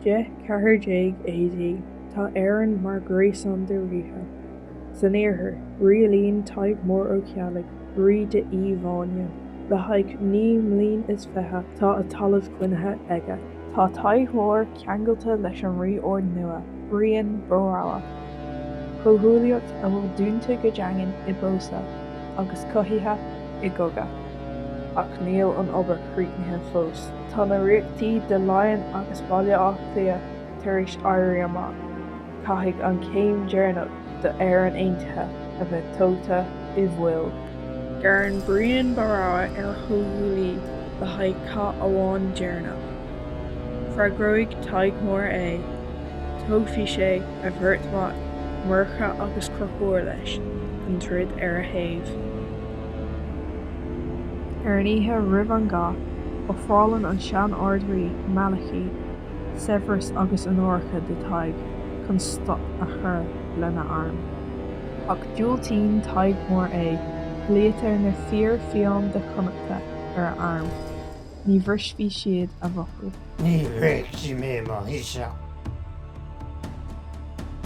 gCathfuilteach tá Éirinn mar gréasáin de ríthe. San Éire, rialaíonn Tadhg Mór ó Ceallaigh, ríthe íomháine. Le haghaidh 9,000,000 tá a talamh cluinnithe aige. Tá Tadhg Mór Ceangailte leis an rí ord nua, Brian Boru. Comhghuaillíocht a bhfuil dúnta go deangainn I bósa, agus cothaithe I gcogaidh. Ach níl an obair chríochnaithe fós. Tá na riachtaí de Laochlanach Bhaile Átha Cliath tar éis éirí amach. Caithfidh an céim dearnach de Éirinn aontaithe a bheith tógtha I bhfuil. Ghearn Brian Boru chomhghuaillí le haghaidh Cath amháin dearnach. Freagraigh Tadhg Mór tógfaidh sé a bheirt murcha agus crocóir leis an trid ar a thaobh. Ar an oíche roimh an gá, ó fhálann an sean Ard-Rí Malachi, Severus agus an uirce de Tadhg chun stop a chur lena arm. Ach dúiltíonn Tadhg Mór léitar na FhirFhiáine Chonnacht ar arm. Ní bhrisfí siad a bhocail. Ní bhréictí mé má híse.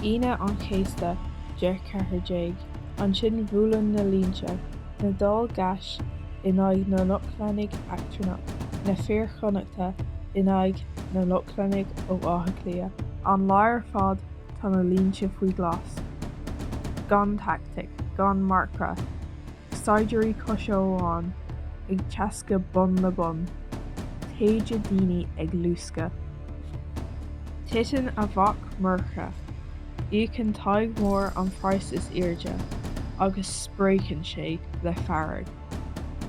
Ine an chéasta gCathfuilteach, an sin bhualann na línte, na dál gas in aghaidh na Lochlannach Bhaile na FhirFhiáine in aghaidh na Lochlannach Bhaile Átha Cliath. An láir fad tá na línte faoi glas. Gan tactic, gan marcra, saidirí cosóháin ag teasca bun le bun, téide daoine ag lúsca. Titan a bhach murcha, íocann Tadhg Mór an phrais is airde, agus spréacann sé le fearg.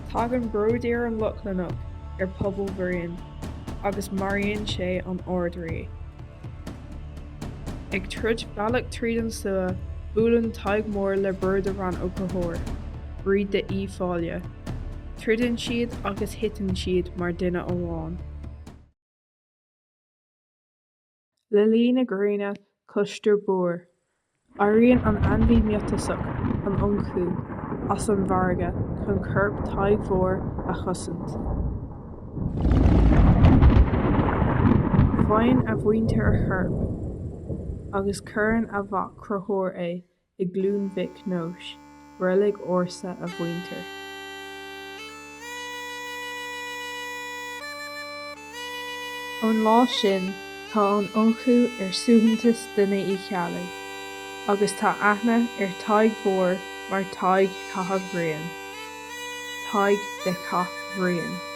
Tagann bróidír an Lochlannach ar Tadhg Bhriain, agus maríonn sé an Ard-Rí. Ag trid bealach tríd an sua, bualann Tadhg Mór le burd a ran ó cóthóir, ríthe fháil. Tridann siad agus hitann siad mar duine amháin. Le lí na gréine cloistear bór, áiríonn an ainmhí miotasach an ionchú as an bharga chun curb Tadhg Mór a chosaint. Bhain a bhaointe ar churb, agus cuireann a bhach crothair I glún mhic nóis, breilig órsa a bhaointear. Ón lá sin tá an ionchú ar suaitheantas duine I cheallaigh, agus tá aithne ar Tadhg Mór mar Tadhg Chath Bhriain. Tadhg Chath Bhriain.